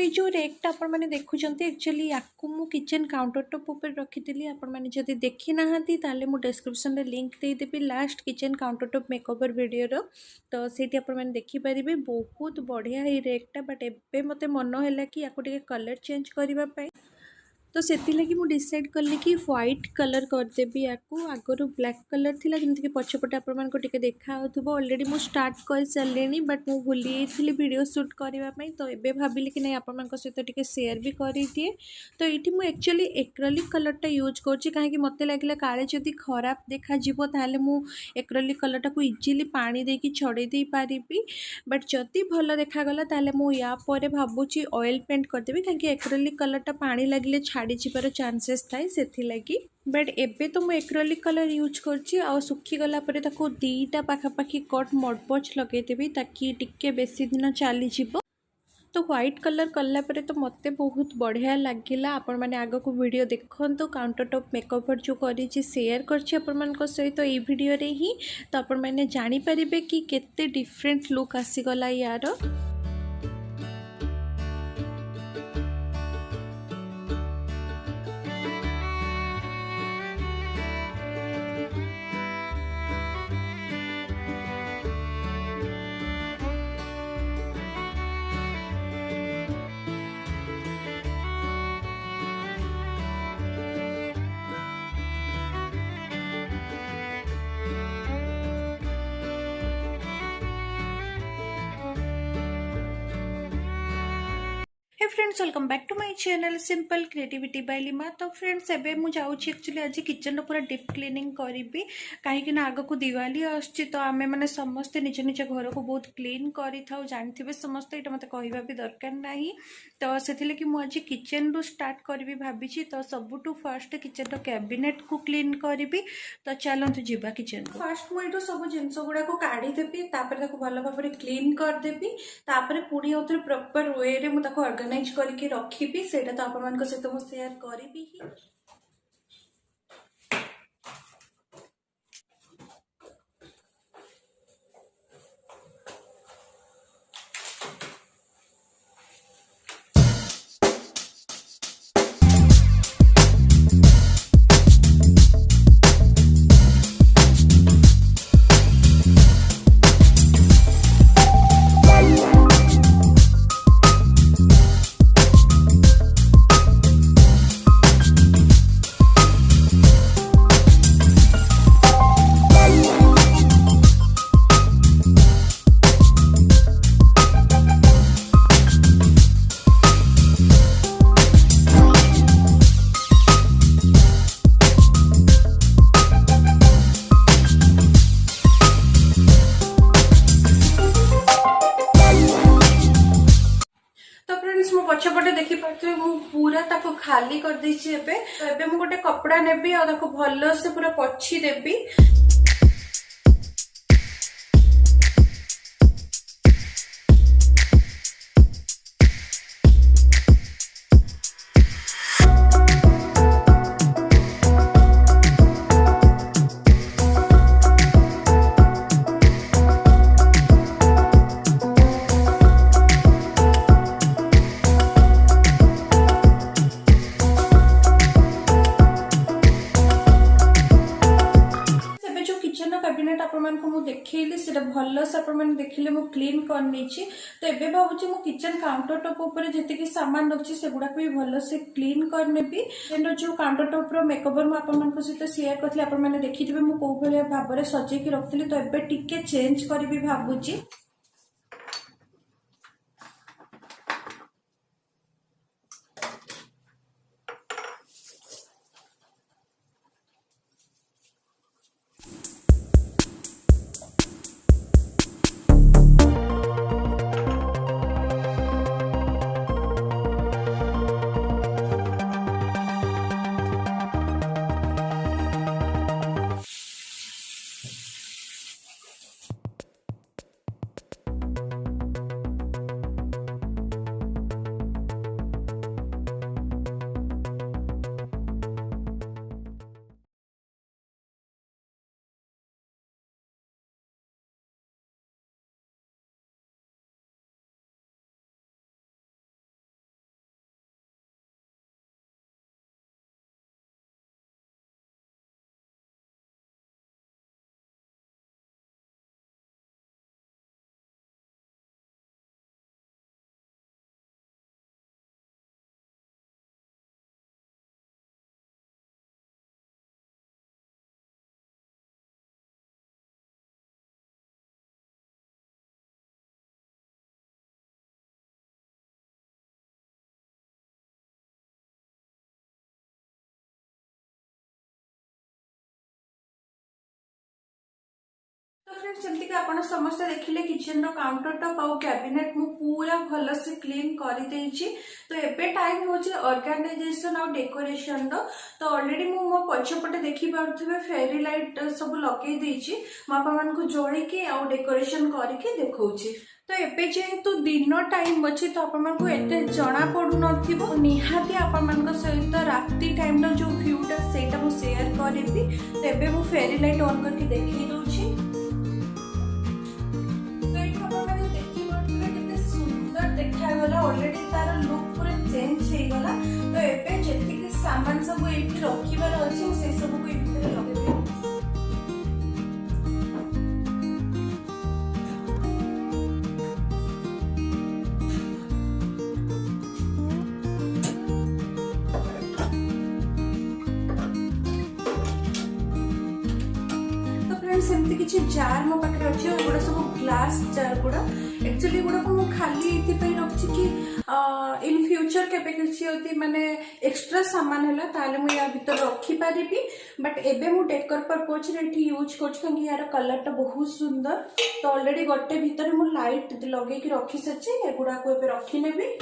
ये जो रेकटा आपण मैंने देखुंत एक्चुअली या किचन काउंटर टॉप ऊपर रखी आपण मैंने जब देखी ना मु डिस्क्रिप्शन में लिंक देदेवि last kitchen counter top makeover video तो से मैंने देखिपारे बहुत बढ़िया ये रेकटा बट एबे मत मन है कि या कलर चेंज करने तो से लगी मुझे डिसाइड कली कि व्हाइट कलर करदेवी या आगर ब्लैक कलर थिला जमती पछपटे आपको देखा ऑलरेडी मु स्टार्ट कर सारे बट मुझे भूली जाइए वीडियो शूट करने तो ये भाविली कि नहीं आपण सहित टिके शेयर भी कर दिए। तो ये मुझे एक्चुअली एक्रेलिक कलरटा यूज कर कहीं मत लगे काले जदि खराब देखा ताले मु एक्रेलिक कलरटा को इजिली पानी देकी छड़े दे पारि बट जदि भल देखागला ताले मु या परे भावुची ऑयल पेंट करदेवी कहीं एक्रेलिक कलरटा पानी लगे छाड़ी जीवार चांसेस थाए से लगी बट एबे तो मुझे एक्रेलिक कलर यूज करछि आ सुखीगला दीटा पाखापाखि कट मडपच लगेदेवी ताकि टिके बेसी दिन चली जीवो। तो व्हाइट कलर कला परे तो मते बहुत बढ़िया लगिला। आपण माने आग को वीडियो देखंतु काउंटर टॉप मेकओवर जो करी शेयर करछि आपण मान को सहित एई वीडियो रे ही तो आपण माने जानि परिबे कि केते डिफरेंट लुक आसीगला यार। Hey friends welcome back to my channel simple creativity by Lima. तो फ्रेंड्स एबे मु जाउची एक्चुअली आज किचन पूरा डीप क्लीनिंग करी कहीं आग को दिवाली आसुची तो आमे माने समस्ते निज निज घर को बहुत क्लीन करी थाउ जानथिबे समस्ते एटा मते कहबा भी दरकार नाही। तो सेथिले कि मु आज किचन रू स्टार्ट करबी भाबिची तो सबुटू फर्स्ट किचन रो कैबिनेट को क्लीन करबी। तो चलंतु जीवा किचन फर्स्ट मु एटू सब जिंस गुडा को काढी देबी तापर ताको भलो भाबरे क्लीन कर देबी तापर पुणी ओथरे प्रॉपर वे रे मु ताको ऑर्गेनाइज करके रखी से तो आप सहित मुझे शेयर करी। पछपटे देखी पारे पूरा ताको खाली कर देछि एबे तो एबे मु गोटे कपड़ा नेबी और ताको भलो से पूरा पछी देबी। कैबिनेट आपको देखली से भल से देखिले मु क्लीन करनी तो एबे भावुची मु किचन काउंटर टॉप ऊपर जी सामान रखी से गुड़ा भी भल से क्लीन करनेबी। जो काउंटर टॉप रो मेकओवर मुझे सहित शेयर करथि आपण माने देखिथिबे मु को भले भाव में सजेकी रखली तो एबे टिके चेंज करबी भावुची। फ्रेंड्स जमती कि आपण समस्त देखिले किचन रो काउंटर टॉप आउ कैबिनेट मु पूरा भल से क्लीन कर देइछि। तो एबे टाइम होछि ऑर्गेनाइजेशन और डेकोरेशन रो। तो ऑलरेडी मु मो पछपटे देखि पारथुबे फेरी लाइट सब लगे देइछि। मु आपन मन को जोड़ी के आउ डेकोरेशन करके देखौछि। तो एबे जेहेतु दिन टाइम अच्छी तो आपण को एते जना पड़ू नथिबो निहाती आपण मन सहित राति टाइम रो जो व्यूटा सेटा मु शेयर करबी। तो एबे मु फेरी लाइट ऑन करके देखै दोछि। तो एठा आपण माने देखि पड़थबे केते सुंदर देखा गला ऑलरेडी तार लुक पूरा चेंज हे गला। तो एबे जेति के सामान सब एठी रखिबार अछि से सब को एठी लगेबे। सेमती किसी जार मो पाखे अच्छे गुड़ा सब ग्लास जार गुड़ा एक्चुअली गुड़ा को खाली ये रखी कि इन फ्यूचर केबे किसी माने एक्स्ट्रा सामान है ताले मु या भीतर रखी पारि। बट एबे मु डेकोर पर्पज रे एठी यूज करछि यार कलर टा बहुत सुंदर। तो ऑलरेडी गोटे भीतर मु लाइट लगे कि रखी सच्ची एगुड़ा को एबे रखी नेबी।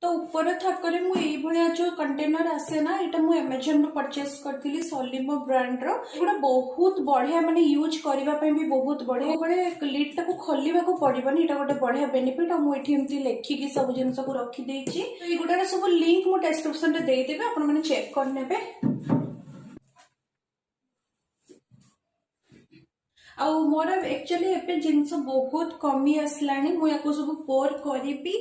तो ऊपर थाकरे मु एई भलिया जो कंटेनर आसे ना एटा मु अमेज़न रो परचेस करथिली सॉलिमो ब्रांड रो। एगुडा बहुत बढ़िया माने यूज करबा पई भी बहुत बढ़िया। बड़े लिड टा को खोलिबा को पड़िबनी एटा गोटे बढ़िया बेनिफिट। मु एठी एमती लेखि की सब जिंस को रखी देछि। तो एगुडा सब लिंक मु डिस्क्रिप्शन रे देई देबे आपण माने चेक कर नेबे। आउ मोर एक्चुअली एपे जिनस बहुत कमी आसलानी मु याको सब पोर करिपी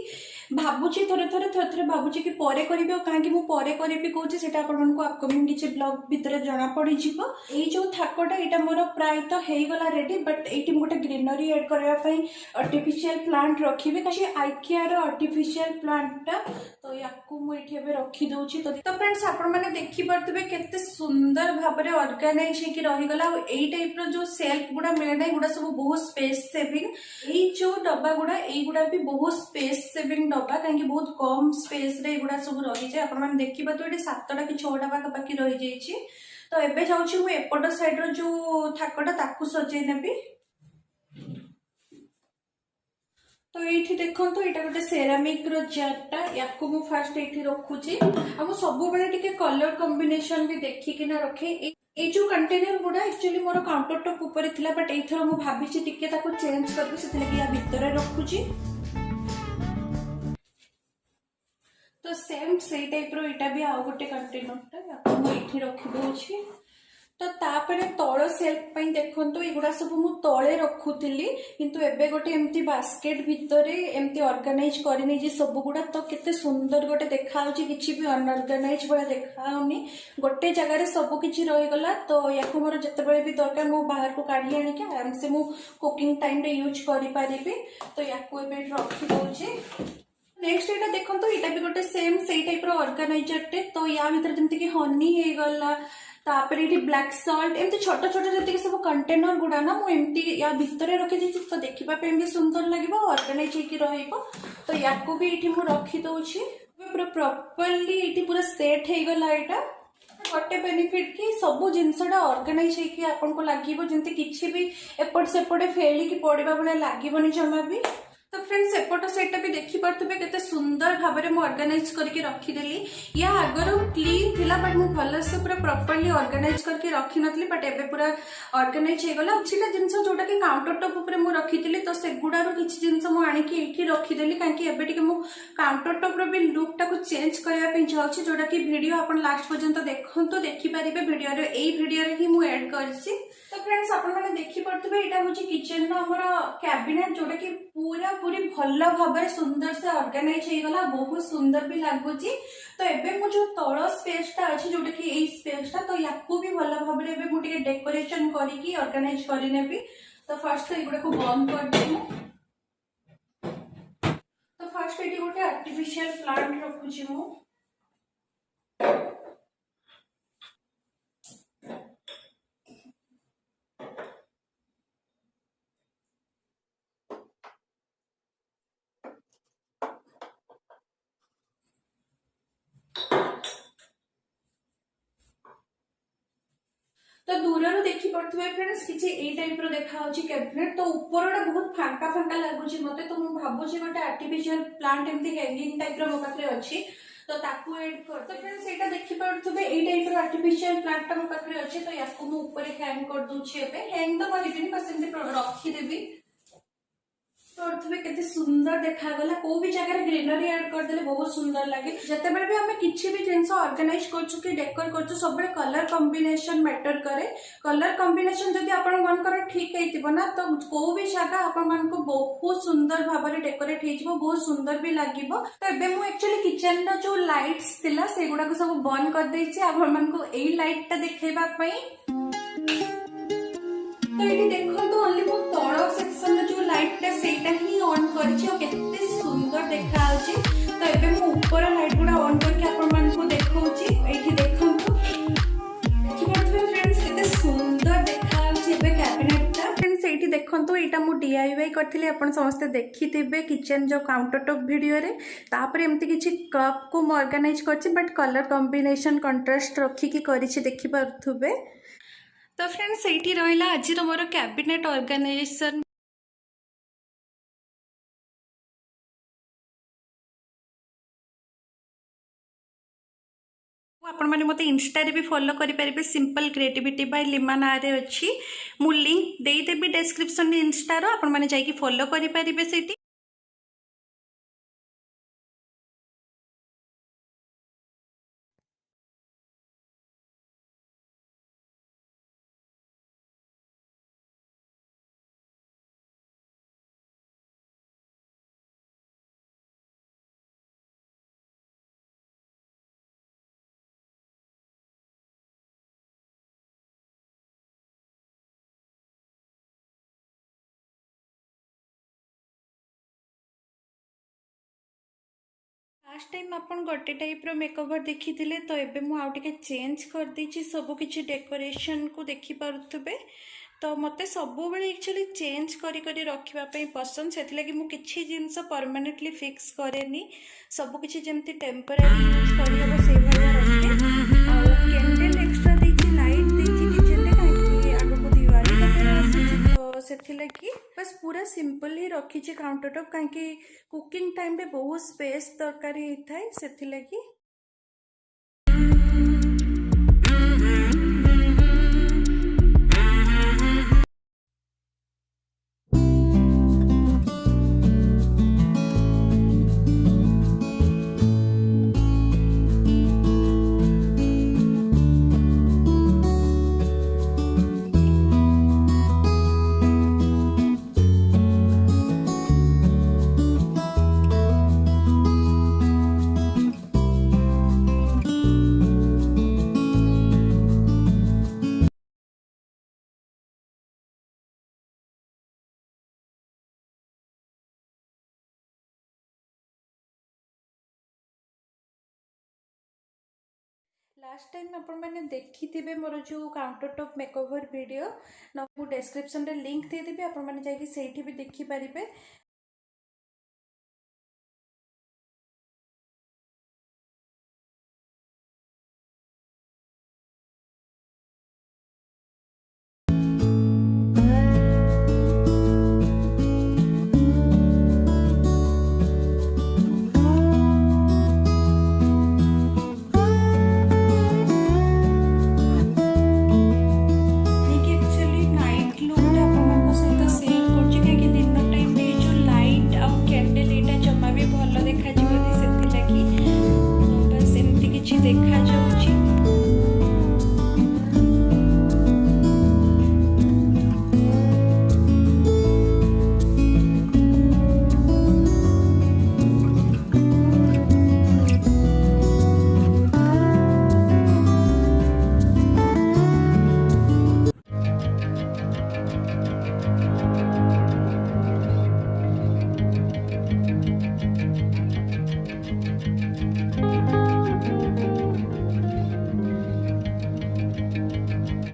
भाबुची थरे भाबुची कि परे करिबे काहे मु परे करिपी कहूची सेटा आपण मन को अपकमिंग किछि ब्लॉग भितरे जाना पड़ी जिवो। एई जो थाकोटा एटा मोर प्राय तो हेई गला रेडी। बट एटी मु गोटे ग्रीनरी ऐड करबा पई आर्टिफिशियल प्लांट रखिबे काशी आइकिया रो आर्टिफिशियल प्लांट टा। तो याको मु एठी एबे रखी दोची। तो फ्रेंड्स आपण माने देखि परतबे केते सुंदर भाबरे ऑर्गेनाइज हे कि रहि गला। एई टाइप रो जो सेल्फ गुडा मिलना गुडा सब बहुत स्पेस सेविंग। एई जो डब्बा गुडा एई गुडा भी बहुत स्पेस सेविंग डब्बा काहे बहुत कम स्पेस रे गुडा सब रहि जाय। आपण माने देखिबा तो एटी 7टा कि 6टा बाका बाकी रहि जायछि। तो एबे जाउछि मु एपट साइड रो जो थाकटा ताकू सजै नेबी। तो ये देखो तो यहाँ गोटे सेरामिक रो जारटा याको मु फास्ट ये रखुची। आ सब बेले कलर कॉम्बिनेशन भी देखिकिना रखे। ये जो कंटेनर गुड़ा एक्चुअली मोर काउंटर टॉप ऊपर थिला बट एथर मु भाबिची टिके ताको चेंज करबी सेते लगी या भीतर रखुची। तो सेम से टाइप रो एटा भी आ गोटे कंटेनरटा याको मु एठी रखि दोछि। तो तापरे तळ सेल्फ पई देखंतु एगुडा सब मु तळे रखुतिली किंतु एबे गोटे एम्ति बास्केट भितरे एम्ति ऑर्गेनाइज करिने जे सब गुडा। तो केते सुंदर गोटे देखाउची किछि भी अनऑर्गेनाइज बळा देखाउनी गोटे जगह रे सब किछि रहि गला। तो याको मोर जते बेले भी दरकार मु बाहर को काढी आनी के आराम से मु कुकिंग टाइम रे यूज करि पारिबी। तो याको एबे रखि दोछि। नेक्स्ट एटा देखंतु एटा भी गोटे सेम सेई टाइप रो ऑर्गेनाइजर टे। तो या भीतर जंति कि हनी हे गला तापर ये ब्लैक सॉल्ट एमती छोट छोट जति सब कंटेनर गुडा ना मु एमती या भितरे रखि दी। तो देखिबा पे भी सुंदर लागिबो ऑर्गेनाइज हेकि रहइबो। तो याको भी एठी मु रखि दोछि पूरा प्रॉपर्ली एठी पूरा सेट हे गला। एटा गोटे बेनिफिट कि सब जिनसटा ऑर्गेनाइज हेकि आपन को लागिबो जंती किछि भी एपट सेपटे फेली कि पड़िबा बने लागिबोनी जमा भी। तो फ्रेंड्स एपट सेटा भी देखि परतबे केते सुंदर भाबरे मु ऑर्गेनाइज करके रखी देली। या अगर क्लीन थिला बट मु भल से पूरा प्रॉपर्ली ऑर्गेनाइज करके रखी नथली बट एबे पूरा ऑर्गेनाइज हे गला। छिटा जिंस जोटा कि काउंटर टॉप ऊपर मु रखितिली तो से गुडारो किछि जिंस मु आनी कि एठी रखी देली काहे कि एबे टिके मु काउंटर टॉप रो भी लुक टा को चेंज करया पे चाहछि जोटा कि वीडियो आपण लास्ट पर्यंत देखंतो देखि पारिबे वीडियो रे। एई वीडियो रे ही मु ऐड करछि। तो फ्रेंड्स आपण माने देखि परतबे एटा होछि किचन रो हमर कैबिनेट जोटा कि पूरा पूरी भल भाव सुंदर से ऑर्गेनाइज हो गला बहुत सुंदर भी लगुच। तो एबे मु जो तळ स्पेस टा अछि जोटा कि एई स्पेस टा तो याकू भी भल भाव रे एबे मु टिके डेकोरेशन करिकी ऑर्गेनाइज करि नेबी। तो फर्स्ट तो एगुडा को बंद कर देमु। तो फर्स्ट एटी गोटे आर्टिफिशियल प्लांट रखुची मु। तो दूर देखी पड़े फ्रेंड्स किसी ए टाइप रो देखा होची कैबिनेट तो ऊपरटा बहुत फांका फांका लगुच मते तो मु भाबुची गोटे आर्टिफिशियल प्लांट एमती हैंगिंग टाइप रो मो पाखरे अछि तो ताकू ऐड कर तो फ्रेंड्स एटा देखि पड़थुबे ए टाइप रो आर्टिफिशियल प्लांट मो पाखरे अछि तो याकू मु ऊपर हैंग कर दूची एबे हैंग तो करिबिनी बस एमती रखी देबी केते सुंदर देखा गला को भी जगह ग्रीनरी ऐड कर देले बहुत सुंदर लगे जते बेले भी हमें किछि भी जिंस ऑर्गेनाइज करछु कि डेकोर करछु सब बेले कलर कॉम्बिनेशन मैटर करे कलर कॉम्बिनेशन जदी आपण मन कर ठीक हेतिबो ना तो को भी जगह आपण मन को बहुत सुंदर भाबरे डेकोरेट हेजिबो बहुत सुंदर भी लागिबो तो एबे मु एक्चुअली किचन रो जो लाइट्स थिला सेगुडा को सब बंद कर देछि आपण मन को एई लाइट ता देखेबा पई तो ये देखो तो ओनली मो तळ सेक्शन जो लाइट टा सेटा ही ऑन करछि और केते सुंदर देखा आछि तो एबे मो ऊपर लाइट गुडा ऑन करके आपण मन को देखौछि एठी देखंतु देखि पड़थबे फ्रेंड्स केते सुंदर देखा आछि एबे कैबिनेट टा फ्रेंड्स एठी देखंतु एटा मो डीआईवाई करथिले आपण समस्त देखिथिबे किचन जो काउंटर टॉप वीडियो रे तापर एमति किछि कप को ऑर्गेनाइज करछि बट कलर कॉम्बिनेशन कंट्रास्ट रखी की करिछि देखि पड़थबे तो फ्रेंड्स एठी रहिला आज मोर कैबिनेट ऑर्गेनाइजेशन आपण माने मते इंस्टा रे भी फॉलो करि परिबे सिंपल क्रिएटिविटी बाय लिमा ना रे अछि मु लिंक देई देबी डिस्क्रिप्शन रे इंस्टा रो आपण माने जाई कि फॉलो करि परिबे सेठी लास्ट टाइम आपण गोटे टाइप रो मेकओवर देखी तो एबे मु आउ टिके चेंज कर देछि सब किछि डेकोरेशन को देखि पारुथबे तो मते सब बेले एक्चुअली चेंज करी करी रखिबा पई पसंद सेति लागि मु किछि जिंस परमानेंटली फिक्स करेनी सब किछि जेमति टेम्पररी यूज करी हबो से भलिया रखे आ कैंडल एक्स्ट्रा देछि लाइट देछि किचन रे काकी आगो को दिवाली वगैरह आसी तो सेति लागि बस पूरा सिंपल ही रखी छी काउंटर टॉप काकी कुकिंग टाइम पे बहुत स्पेस दरकार होता से लगी लास्ट टाइम आपण मैंने देखी मोर जो काउंटर टॉप मेकओवर वीडियो ना मु डिस्क्रिप्शन रे लिंक दे देबी आपण माने जाई कि सेठी भी देखि परिबे